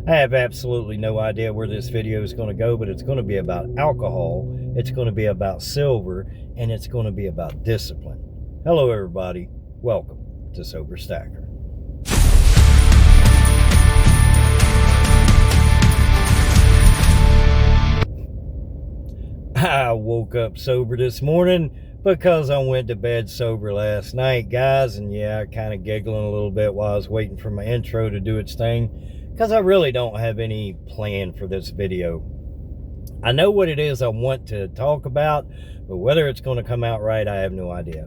I have absolutely no idea where this video is going to go, but it's going to be about alcohol, it's going to be about silver, and it's going to be about discipline. Hello, everybody. Welcome to Sober Stacker. I woke up sober this morning because I went to bed sober last night, guys, and yeah, kind of giggling a little bit while I was waiting for my intro to do its thing, because I really don't have any plan for this video. I know what it is I want to talk about, but whether it's going to come out right, I have no idea.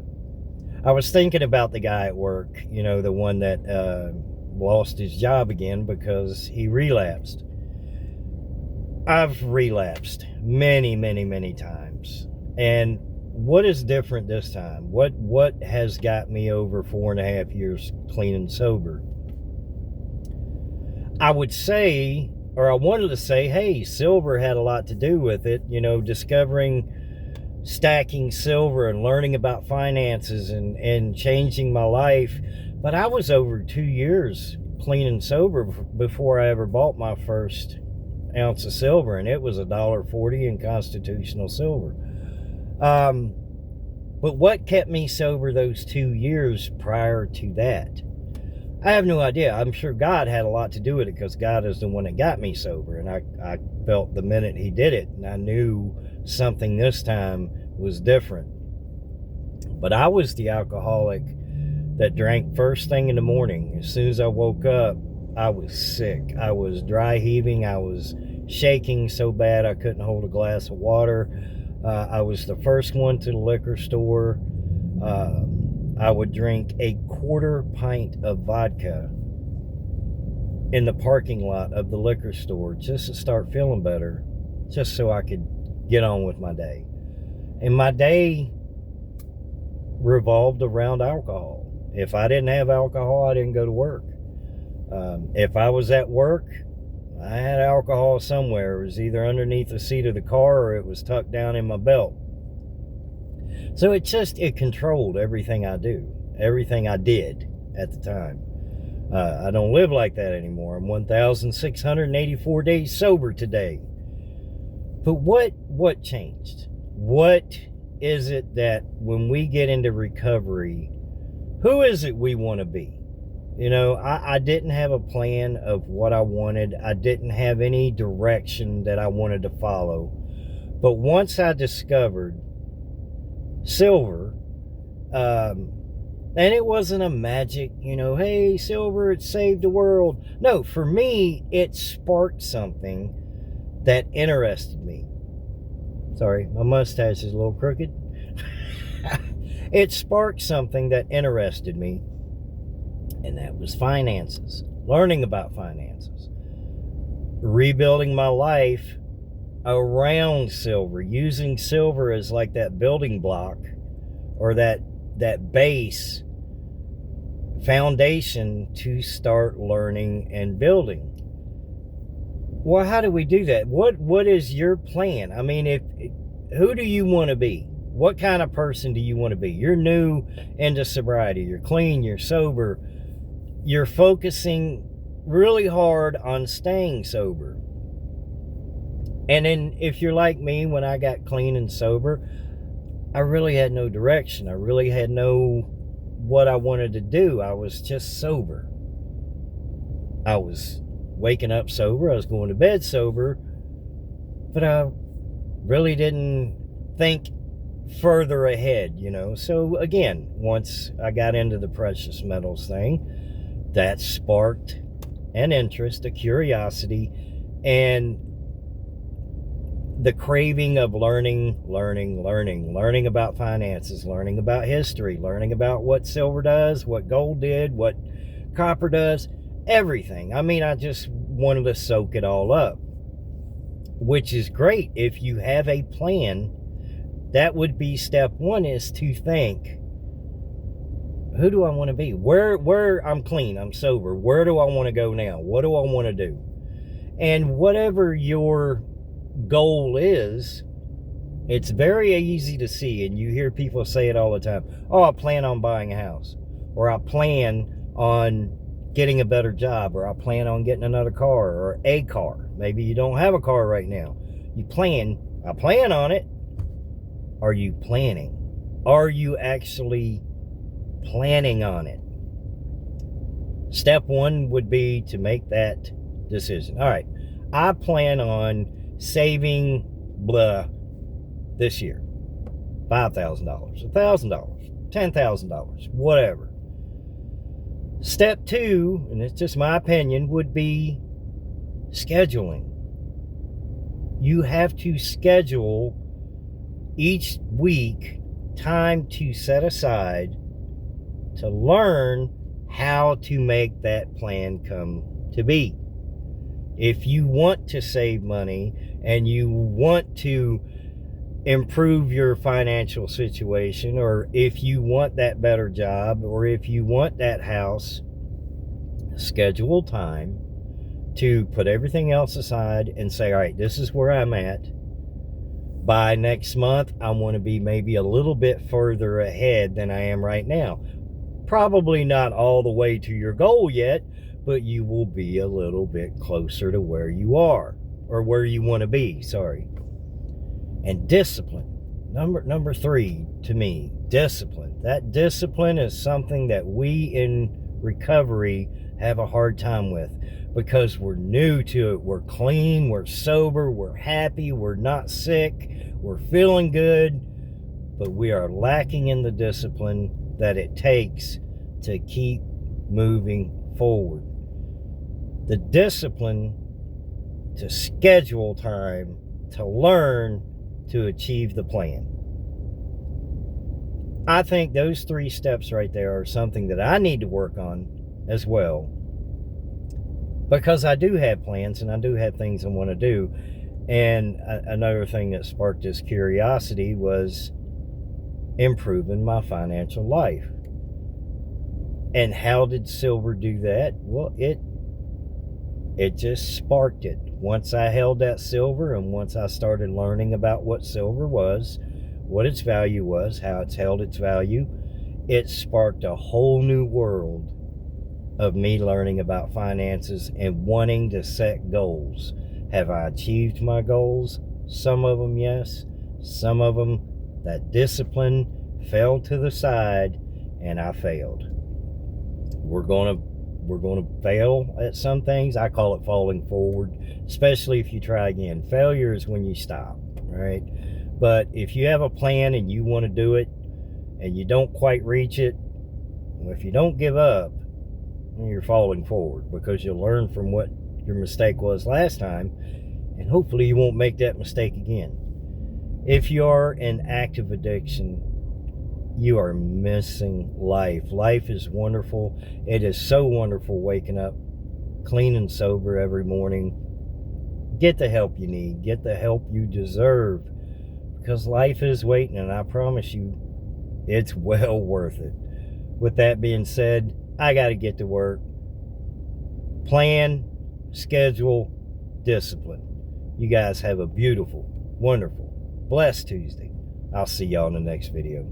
I was thinking about the guy at work, you know, the one that lost his job again because he relapsed. I've relapsed many times. And what is different this time? What has got me over 4.5 years clean and sober? I would say, or I wanted to say, hey, silver had a lot to do with it. You know, discovering, stacking silver and learning about finances and changing my life. But I was over 2 years clean and sober before I ever bought my first ounce of silver, and it was $1.40 in constitutional silver. But what kept me sober those 2 years prior to that? I have no idea. I'm sure God had a lot to do with it, because God is the one that got me sober, and I felt the minute he did it, and I knew something this time was different. But I was the alcoholic that drank first thing in the morning. As soon as I woke up, I was sick. I was dry heaving. I was shaking so bad I couldn't hold a glass of water. I was the first one to the liquor store. I would drink a quarter pint of vodka in the parking lot of the liquor store just to start feeling better, just so I could get on with my day. And my day revolved around alcohol. If I didn't have alcohol, I didn't go to work. If I was at work, I had alcohol somewhere. It was either underneath the seat of the car or it was tucked down in my belt. So it controlled everything I do, everything I did at the time. I don't live like that anymore. I'm 1,684 days sober today. But what changed? What is it that when we get into recovery, who is it we want to be? You know, I didn't have a plan of what I wanted. I didn't have any direction that I wanted to follow. But once I discovered silver, and it wasn't a magic, you know, hey, silver, it saved the world. No, for me, it sparked something that interested me. Sorry, my mustache is a little crooked. It sparked something that interested me, and that was finances. Learning about finances. Rebuilding my life around silver, using silver as like that building block, or that base foundation to start learning and building. Well, how do we do that? What is your plan? I mean, who do you want to be? What kind of person do you want to be? You're new into sobriety. You're clean. You're sober. You're focusing really hard on staying sober. And then if you're like me, when I got clean and sober, I really had no direction. I really had no what I wanted to do. I was just sober. I was waking up sober. I was going to bed sober. But I really didn't think further ahead, you know. So again, once I got into the precious metals thing, that sparked an interest, a curiosity, and the craving of learning about finances, learning about history, learning about what silver does, what gold did, what copper does, everything. I mean, I just wanted to soak it all up, which is great. If you have a plan, that would be step one, is to think, who do I want to be? Where I'm clean, I'm sober. Where do I want to go now? What do I want to do? And whatever your goal is, it's very easy to see, and you hear people say it all the time. Oh, I plan on buying a house, or I plan on getting a better job, or I plan on getting another car or a car. Maybe you don't have a car right now. I plan on it. Are you planning? Are you actually planning on it? Step one would be to make that decision. All right, I plan on saving this year. $5,000, $1,000, $10,000, whatever. Step two, and it's just my opinion, would be scheduling. You have to schedule each week time to set aside to learn how to make that plan come to be. If you want to save money and you want to improve your financial situation, or if you want that better job, or if you want that house, schedule time to put everything else aside and say, all right, this is where I'm at. By next month, I want to be maybe a little bit further ahead than I am right now. Probably not all the way to your goal yet, but you will be a little bit closer to where you are, or where you want to be, sorry. And discipline. Number three, to me, discipline. That discipline is something that we in recovery have a hard time with, because we're new to it. We're clean, we're sober, we're happy, we're not sick, we're feeling good, but we are lacking in the discipline that it takes to keep moving forward. The discipline to schedule time to learn to achieve the plan. I think those three steps right there are something that I need to work on as well, because I do have plans and I do have things I want to do. And another thing that sparked this curiosity was improving my financial life. And how did silver do that? Well, it just sparked it. Once I held that silver, and once I started learning about what silver was, what its value was, how it's held its value, it sparked a whole new world of me learning about finances and wanting to set goals. Have I achieved my goals? Some of them, yes. Some of them, that discipline fell to the side and I failed. We're going to fail at some things. I call it falling forward, especially if you try again. Failure is when you stop, right? But if you have a plan and you want to do it and you don't quite reach it, well, if you don't give up, you're falling forward, because you'll learn from what your mistake was last time, and hopefully you won't make that mistake again. If you're in active addiction, you are missing life. Life is wonderful. It is so wonderful waking up clean and sober every morning. Get the help you need. Get the help you deserve, because life is waiting, and I promise you, it's well worth it. With that being said, I got to get to work. Plan, schedule, discipline. You guys have a beautiful, wonderful, blessed Tuesday. I'll see y'all in the next video.